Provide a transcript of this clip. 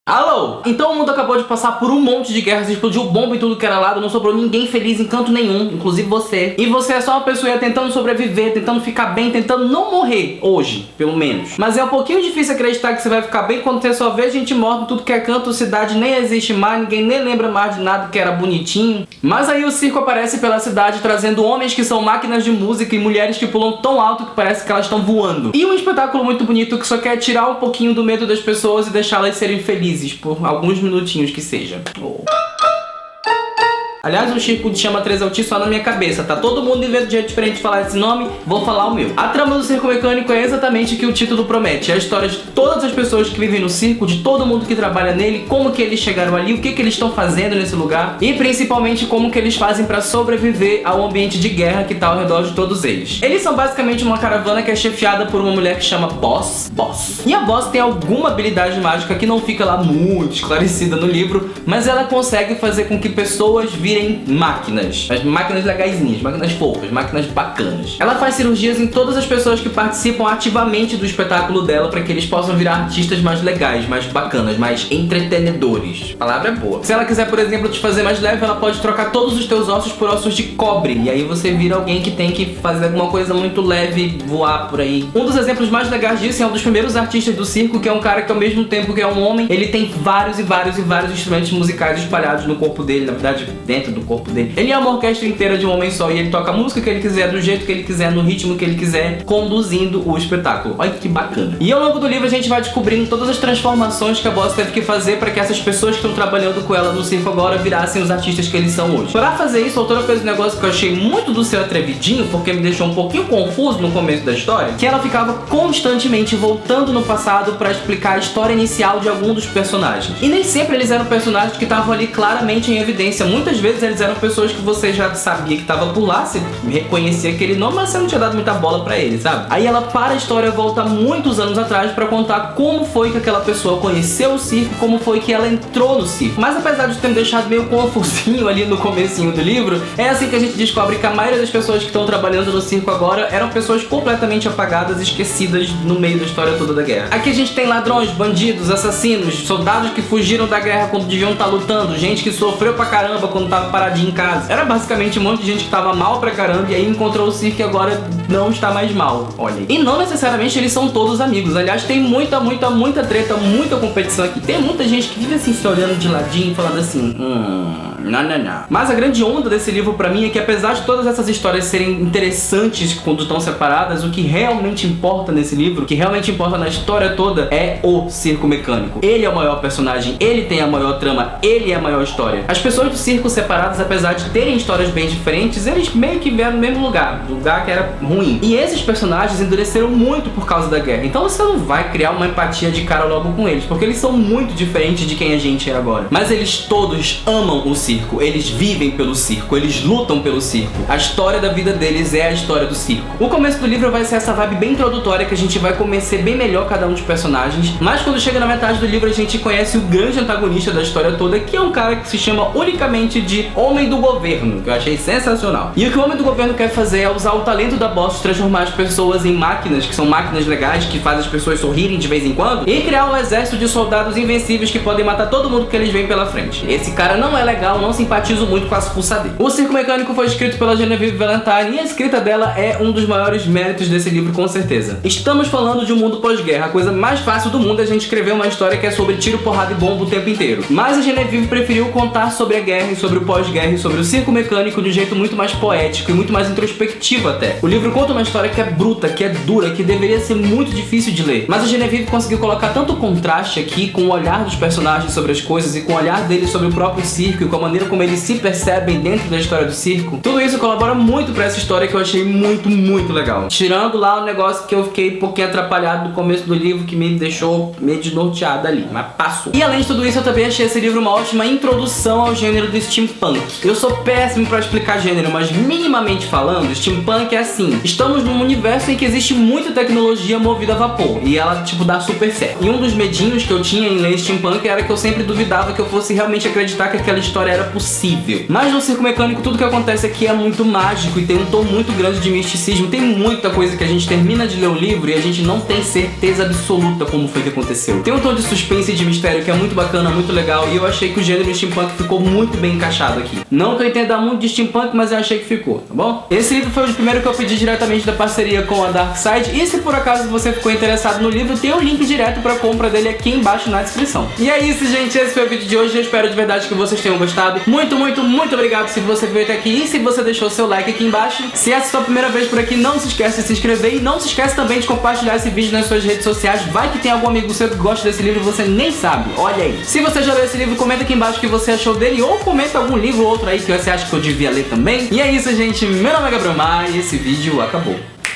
Alô? Então o mundo acabou de passar por um monte de guerras, explodiu bomba em tudo que era lado, não sobrou ninguém feliz em canto nenhum, inclusive você. E você é só uma pessoa tentando sobreviver, tentando ficar bem, tentando não morrer, hoje, pelo menos. Mas é um pouquinho difícil acreditar que você vai ficar bem quando você só vê gente morta em tudo que é canto, cidade nem existe mais, ninguém nem lembra mais de nada que era bonitinho. Mas aí o circo aparece pela cidade trazendo homens que são máquinas de música e mulheres que pulam tão alto que parece que elas estão voando. E um espetáculo muito bonito que só quer tirar um pouquinho do medo das pessoas e deixá-las serem felizes por alguns minutinhos que seja. Aliás, o Chico de Chama 3 Alti só na minha cabeça, tá? Todo mundo inventa de jeito diferente de falar esse nome, vou falar o meu. A trama do circo mecânico é exatamente o que o título promete. É a história de todas as pessoas que vivem no circo, de todo mundo que trabalha nele, como que eles chegaram ali, o que que eles estão fazendo nesse lugar e principalmente como que eles fazem pra sobreviver ao ambiente de guerra que tá ao redor de todos eles. Eles são basicamente uma caravana que é chefiada por uma mulher que chama Boss. E a Boss tem alguma habilidade mágica que não fica lá muito esclarecida no livro, mas ela consegue fazer com que pessoas virem máquinas. As máquinas legaisinhas, máquinas fofas, máquinas bacanas. Ela faz cirurgias em todas as pessoas que participam ativamente do espetáculo dela para que eles possam virar artistas mais legais, mais bacanas, mais entretenedores. A palavra é boa. Se ela quiser, por exemplo, te fazer mais leve, ela pode trocar todos os teus ossos por ossos de cobre. E aí você vira alguém que tem que fazer alguma coisa muito leve, voar por aí. Um dos exemplos mais legais disso é um dos primeiros artistas do circo, que é um cara que ao mesmo tempo que é um homem, ele tem vários instrumentos musicais espalhados no corpo dele, na verdade, dentro do corpo dele. Ele é uma orquestra inteira de um homem só e ele toca a música que ele quiser, do jeito que ele quiser, no ritmo que ele quiser, conduzindo o espetáculo. Olha que bacana. E ao longo do livro a gente vai descobrindo todas as transformações que a Boss teve que fazer para que essas pessoas que estão trabalhando com ela no circo agora virassem os artistas que eles são hoje. Para fazer isso, a autora fez um negócio que eu achei muito do seu atrevidinho, porque me deixou um pouquinho confuso no começo da história, que ela ficava constantemente voltando no passado para explicar a história inicial de algum dos personagens. E nem sempre eles eram personagens que estavam ali claramente em evidência. Muitas vezes eles eram pessoas que você já sabia que tava por lá, você reconhecia aquele nome, mas você não tinha dado muita bola pra ele, sabe? Aí ela para a história, volta muitos anos atrás pra contar como foi que aquela pessoa conheceu o circo, como foi que ela entrou no circo. Mas apesar de ter me deixado meio confusinho ali no comecinho do livro, é assim que a gente descobre que a maioria das pessoas que estão trabalhando no circo agora eram pessoas completamente apagadas, esquecidas no meio da história toda da guerra. Aqui a gente tem ladrões, bandidos, assassinos, soldados que fugiram da guerra quando deviam estar lutando, gente que sofreu pra caramba quando tava paradinho em casa. Era basicamente um monte de gente que tava mal pra caramba e aí encontrou o circo e agora não está mais mal. Olha aí. E não necessariamente eles são todos amigos. Aliás, tem muita treta, muita competição aqui. Tem muita gente que vive assim se olhando de ladinho e falando assim, não. Mas a grande onda desse livro pra mim é que apesar de todas essas histórias serem interessantes quando estão separadas, o que realmente importa nesse livro, o que realmente importa na história toda é o circo mecânico. Ele é o maior personagem, ele tem a maior trama, ele é a maior história. As pessoas do circo separadas, apesar de terem histórias bem diferentes, eles meio que vieram no mesmo lugar que era ruim. E esses personagens endureceram muito por causa da guerra. Então você não vai criar uma empatia de cara logo com eles, porque eles são muito diferentes de quem a gente é agora. Mas eles todos amam o circo, eles vivem pelo circo, eles lutam pelo circo. A história da vida deles é a história do circo. O começo do livro vai ser essa vibe bem introdutória que a gente vai conhecer bem melhor cada um dos personagens, mas quando chega na metade do livro a gente conhece o grande antagonista da história toda, que é um cara que se chama unicamente de Homem do Governo, que eu achei sensacional. E o que o Homem do Governo quer fazer é usar o talento da Boss, transformar as pessoas em máquinas, que são máquinas legais, que fazem as pessoas sorrirem de vez em quando, e criar um exército de soldados invencíveis que podem matar todo mundo que eles veem pela frente. Esse cara não é legal, não simpatizo muito com as fuças dele. O Circo Mecânico foi escrito pela Genevieve Valentine e a escrita dela é um dos maiores méritos desse livro, com certeza. Estamos falando de um mundo pós-guerra. A coisa mais fácil do mundo é a gente escrever uma história que é sobre tiro, porrada e bomba o tempo inteiro. Mas a Genevieve preferiu contar sobre a guerra e sobre o pós-guerra e sobre o circo mecânico de um jeito muito mais poético e muito mais introspectivo até. O livro conta uma história que é bruta, que é dura, que deveria ser muito difícil de ler. Mas a Genevieve conseguiu colocar tanto contraste aqui com o olhar dos personagens sobre as coisas e com o olhar deles sobre o próprio circo e com a maneira como eles se percebem dentro da história do circo. Tudo isso colabora muito pra essa história que eu achei muito legal. Tirando lá o negócio que eu fiquei um pouquinho atrapalhado no começo do livro, que me deixou meio desnorteado ali, mas passou. E além de tudo isso, eu também achei esse livro uma ótima introdução ao gênero do steampunk. Eu sou péssimo pra explicar gênero, mas minimamente falando, steampunk é assim, estamos num universo em que existe muita tecnologia movida a vapor e ela, tipo, dá super certo. E um dos medinhos que eu tinha em ler steampunk era que eu sempre duvidava que eu fosse realmente acreditar que aquela história era possível. Mas no Circo Mecânico tudo que acontece aqui é muito mágico e tem um tom muito grande de misticismo. Tem muita coisa que a gente termina de ler o livro e a gente não tem certeza absoluta como foi que aconteceu. Tem um tom de suspense e de mistério que é muito bacana, muito legal, e eu achei que o gênero steampunk ficou muito bem encaixado aqui. Não que eu entenda muito de steampunk, mas eu achei que ficou, tá bom? Esse livro foi o primeiro que eu pedi diretamente da parceria com a Dark Side, e se por acaso você ficou interessado no livro, tem o link direto pra compra dele aqui embaixo na descrição. E é isso, gente, esse foi o vídeo de hoje, eu espero de verdade que vocês tenham gostado. Muito, muito, muito obrigado se você veio até aqui e se você deixou seu like aqui embaixo. Se essa é a sua primeira vez por aqui, não se esquece de se inscrever e não se esquece também de compartilhar esse vídeo nas suas redes sociais. Vai que tem algum amigo seu que gosta desse livro e você nem sabe, olha aí. Se você já leu esse livro, comenta aqui embaixo o que você achou dele, ou comenta algum livro ou outro aí que você acha que eu devia ler também. E é isso, gente, meu nome é Gabriel Mar e esse vídeo acabou.